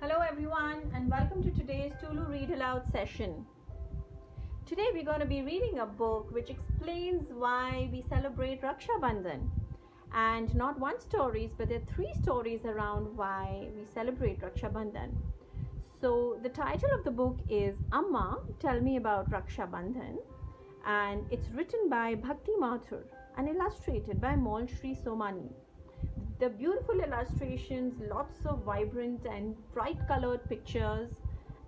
Hello everyone and welcome to today's Tulu Read Aloud session. Today we're going to be reading a book which explains why we celebrate Raksha Bandhan. And not one stories but there are three stories around why we celebrate Raksha Bandhan. So the title of the book is Amma, Tell Me About Raksha Bandhan, and it's written by Bhakti Mathur and illustrated by Molshri Somani. The beautiful illustrations, lots of vibrant and bright colored pictures,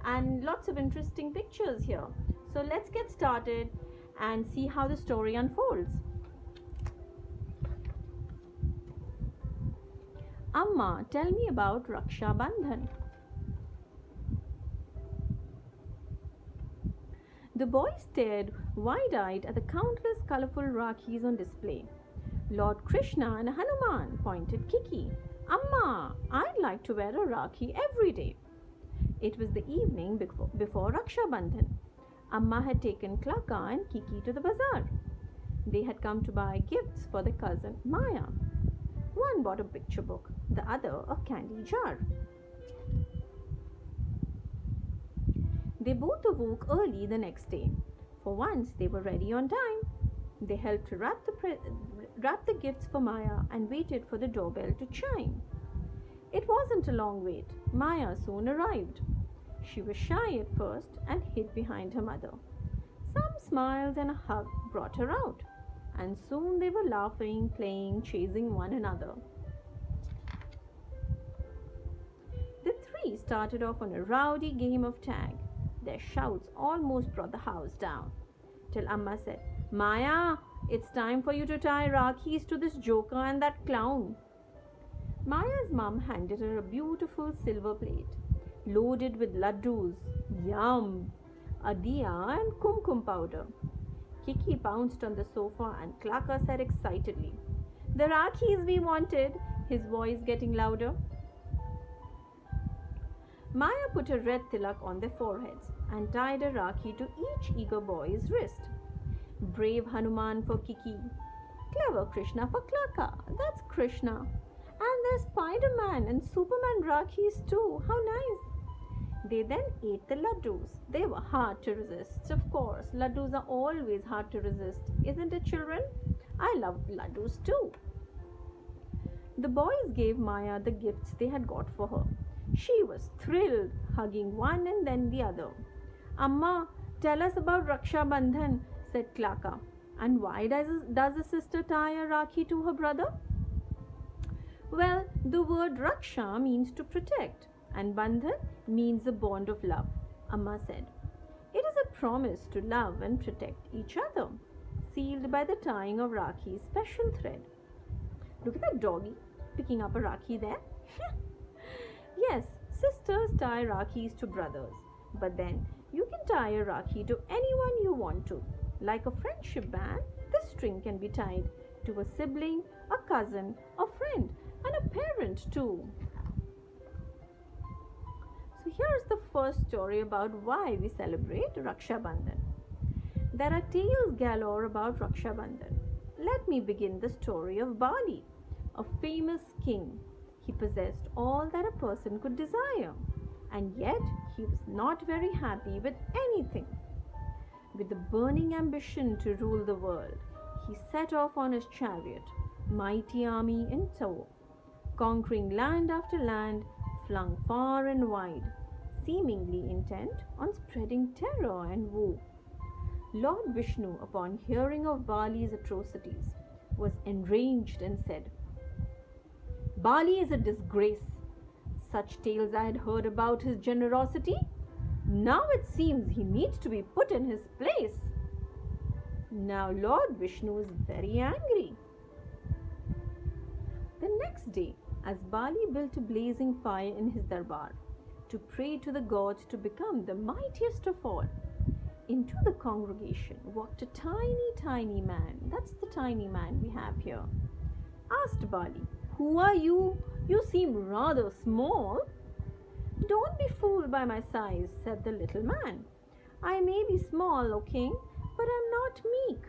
and lots of interesting pictures here. So let's get started and see how the story unfolds. Amma, tell me about Raksha Bandhan. The boy stared wide-eyed at the countless colorful Rakhis on display. Lord Krishna and Hanuman pointed Kiki. Amma, I'd like to wear a Rakhi every day. It was the evening before Raksha Bandhan. Amma had taken Klaka and Kiki to the bazaar. They had come to buy gifts for their cousin Maya. One bought a picture book, the other a candy jar. They both awoke early the next day. For once, they were ready on time. They helped wrap the gifts for Maya and waited for the doorbell to chime. It wasn't a long wait. Maya soon arrived. She was shy at first and hid behind her mother. Some smiles and a hug brought her out, and soon they were laughing, playing, chasing one another. The three started off on a rowdy game of tag. Their shouts almost brought the house down, till Amma said, Maya, it's time for you to tie Rakhis to this joker and that clown. Maya's mum handed her a beautiful silver plate, loaded with laddus, yum, a diya and kumkum powder. Kiki pounced on the sofa and Klaka said excitedly, The Rakhis we wanted, his voice getting louder. Maya put a red tilak on their foreheads and tied a Rakhi to each eager boy's wrist. Brave Hanuman for Kiki, clever Krishna for Klaka, that's Krishna. And there's Spider-Man and Superman Rakhis too, how nice. They then ate the laddus. They were hard to resist, of course. Laddus are always hard to resist, isn't it, children? I love laddus too. The boys gave Maya the gifts they had got for her. She was thrilled, hugging one and then the other. Amma, tell us about Raksha Bandhan, said Klaka. And why does a sister tie a Rakhi to her brother? Well, the word Raksha means to protect, and Bandhan means a bond of love, Amma said. It is a promise to love and protect each other, sealed by the tying of Rakhi's special thread. Look at that doggy picking up a Rakhi there. Yes, sisters tie Rakhis to brothers, but then you can tie a Rakhi to anyone you want to. Like a friendship band, this string can be tied to a sibling, a cousin, a friend, and a parent too. So here's the first story about why we celebrate Raksha Bandhan. There are tales galore about Raksha Bandhan. Let me begin the story of Bali, a famous king. He possessed all that a person could desire, and yet he was not very happy with anything. With a burning ambition to rule the world, he set off on his chariot, mighty army in tow, conquering land after land, flung far and wide, seemingly intent on spreading terror and woe. Lord Vishnu, upon hearing of Bali's atrocities, was enraged and said, Bali is a disgrace. Such tales I had heard about his generosity. Now it seems he needs to be put in his place. Now Lord Vishnu is very angry. The next day, as Bali built a blazing fire in his darbar to pray to the gods to become the mightiest of all, into the congregation walked a tiny man. That's the tiny man we have here. Asked Bali, Who are you? You seem rather small. Don't be fooled by my size, said the little man. I may be small, O king, but I'm not meek.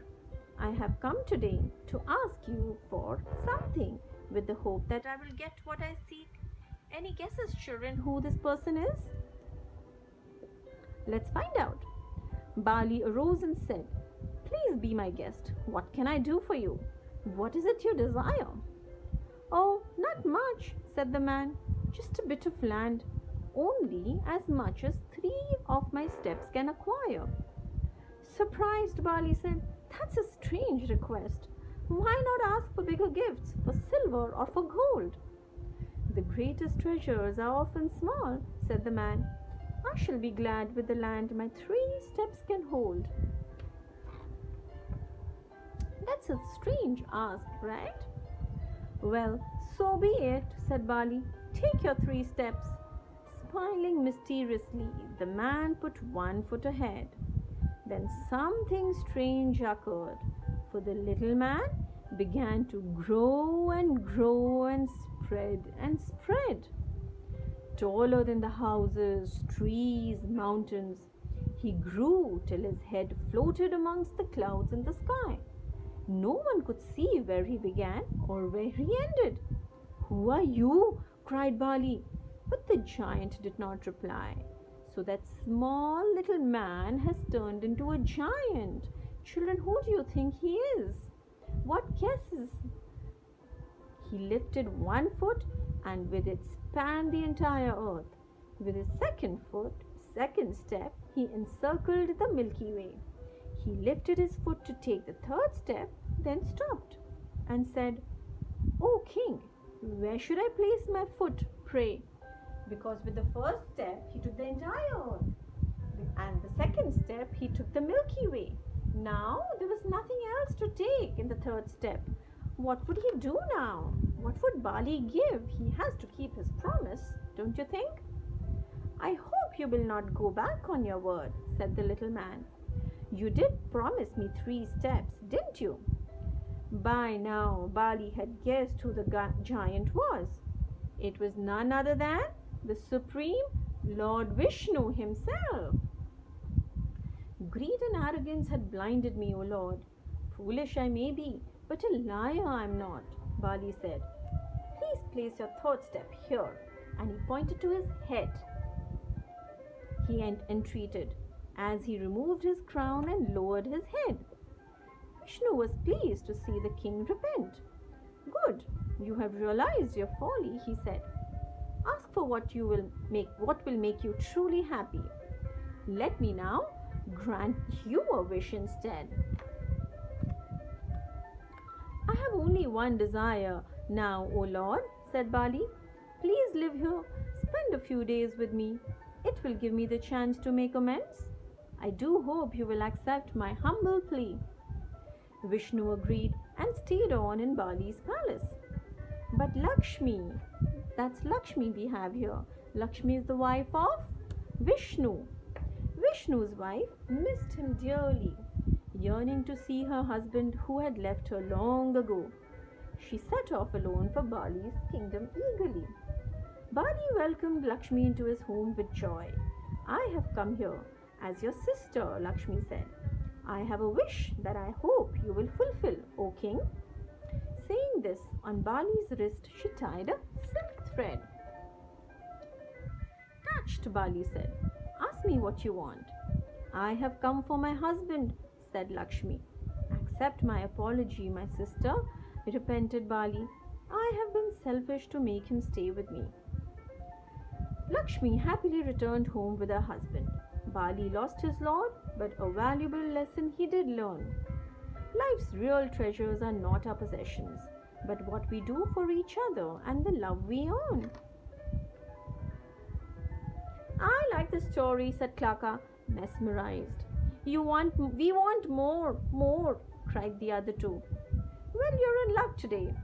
I have come today to ask you for something with the hope that I will get what I seek. Any guesses, children, who this person is? Let's find out. Bali arose and said, "Please be my guest. What can I do for you? What is it you desire?" "Oh, not much," said the man. "Just a bit of land. Only as much as 3 of my steps can acquire." Surprised, Bali said, "That's a strange request. Why not ask for bigger gifts, for silver or for gold?" "The greatest treasures are often small," said the man. "I shall be glad with the land my 3 steps can hold." That's a strange ask, right? "Well, so be it," said Bali. "Take your 3 steps." Smiling mysteriously, the man put 1 foot ahead. Then something strange occurred, for the little man began to grow and grow and spread and spread. Taller than the houses, trees, mountains, he grew till his head floated amongst the clouds in the sky. No one could see where he began or where he ended. "Who are you?" cried Bali. But the giant did not reply. So that small little man has turned into a giant. Children, who do you think he is? What guesses? He lifted 1 foot and with it spanned the entire earth. With his second step, he encircled the Milky Way. He lifted his foot to take the 3rd step, then stopped and said, "O king, where should I place my foot, pray?" Because with the 1st step, he took the entire earth. And the 2nd step, he took the Milky Way. Now, there was nothing else to take in the 3rd step. What would he do now? What would Bali give? He has to keep his promise, don't you think? "I hope you will not go back on your word," said the little man. "You did promise me 3 steps, didn't you?" By now, Bali had guessed who the giant was. It was none other than the supreme Lord Vishnu himself. "Greed and arrogance had blinded me, O Lord. Foolish I may be, but a liar I am not," Bali said. "Please place your 3rd step here," and he pointed to his head. He entreated as he removed his crown and lowered his head. Vishnu was pleased to see the king repent. "Good, you have realized your folly," he said. "Ask for what will make you truly happy. Let me now grant you a wish instead." "I have only one desire now, O Lord," said Bali. "Please live here, spend a few days with me. It will give me the chance to make amends. I do hope you will accept my humble plea." Vishnu agreed and stayed on in Bali's palace. But that's Lakshmi we have here. Lakshmi is the wife of Vishnu. Vishnu's wife missed him dearly, yearning to see her husband who had left her long ago. She set off alone for Bali's kingdom eagerly. Bali welcomed Lakshmi into his home with joy. "I have come here as your sister," Lakshmi said. "I have a wish that I hope you will fulfill, O king." Saying this, on Bali's wrist she tied a silk thread. Touched, Bali said, "Ask me what you want." "I have come for my husband," said Lakshmi. "Accept my apology, my sister," repented Bali. "I have been selfish to make him stay with me." Lakshmi happily returned home with her husband. Bali lost his lord, but a valuable lesson he did learn. Life's real treasures are not our possessions, but what we do for each other and the love we earn. "I like the story," said Klaka, mesmerized. We want more," cried the other two. "Well, you're in luck today,"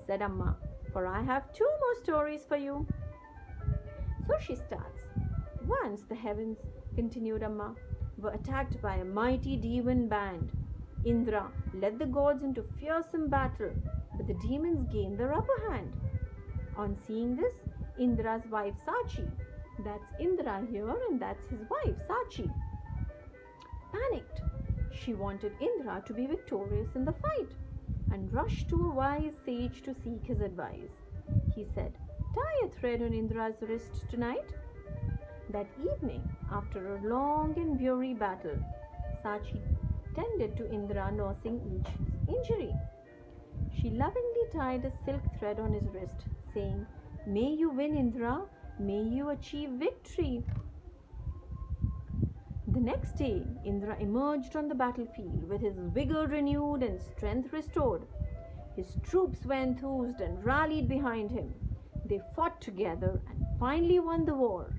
said Amma, "for I have 2 more stories for you." So she starts. "Once the heavens," continued Amma, "were attacked by a mighty demon band. Indra led the gods into fearsome battle, but the demons gained the upper hand. On seeing this, Indra's wife Sachi, that's Indra here and that's his wife Sachi, panicked. She wanted Indra to be victorious in the fight and rushed to a wise sage to seek his advice. He said, tie a thread on Indra's wrist tonight. That evening, after a long and weary battle, Sachi tended to Indra nursing each injury. She lovingly tied a silk thread on his wrist, saying, "May you win, Indra, may you achieve victory." The next day, Indra emerged on the battlefield with his vigor renewed and strength restored. His troops were enthused and rallied behind him. They fought together and finally won the war.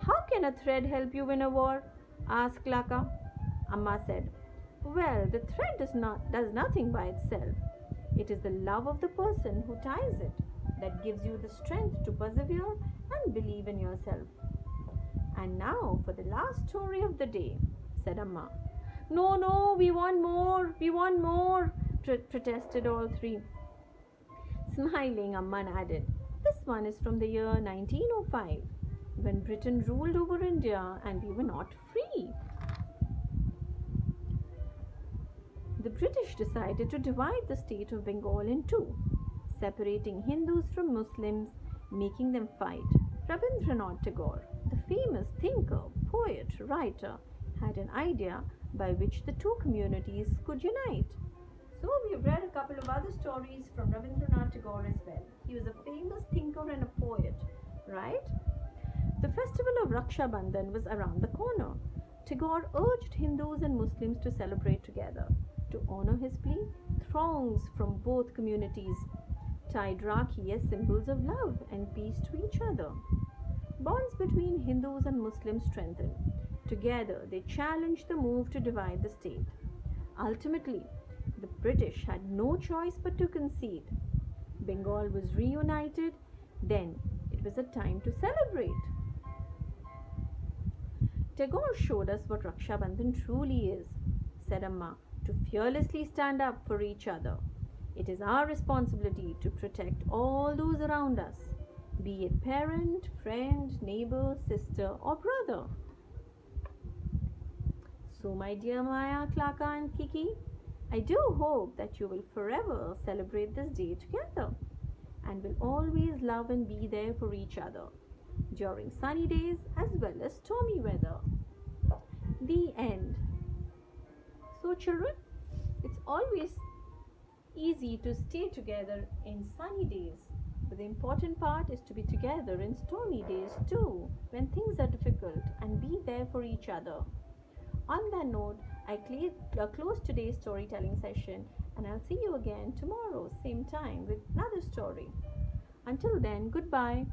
"How can a thread help you win a war?" asked Laka. Amma said, "Well, the thread does nothing by itself. It is the love of the person who ties it that gives you the strength to persevere and believe in yourself." "And now for the last story of the day," said Amma. No, we want more, protested all three. Smiling, Amma added, "This one is from the year 1905, when Britain ruled over India and we were not free. The British decided to divide the state of Bengal in two, separating Hindus from Muslims, making them fight. Rabindranath Tagore, the famous thinker, poet, writer, had an idea by which the two communities could unite. So we've read a couple of other stories from Rabindranath Tagore as well. He was a famous thinker and a poet, right? The festival of Raksha Bandhan was around the corner. Tagore urged Hindus and Muslims to celebrate together. To honor his plea, throngs from both communities tied Rakhi as symbols of love and peace to each other. Bonds between Hindus and Muslims strengthened. Together, they challenged the move to divide the state. Ultimately, the British had no choice but to concede. Bengal was reunited. Then it was a time to celebrate. Tagore showed us what Raksha Bandhan truly is, said Amma, to fearlessly stand up for each other. It is our responsibility to protect all those around us, be it parent, friend, neighbor, sister, or brother. So, my dear Maya, Klaka, and Kiki, I do hope that you will forever celebrate this day together and will always love and be there for each other during sunny days as well as stormy weather. The end. So, children, it's always easy to stay together in sunny days, but the important part is to be together in stormy days too, when things are difficult, and be there for each other. On that note, I close today's storytelling session, and I'll see you again tomorrow, same time, with another story. Until then, goodbye.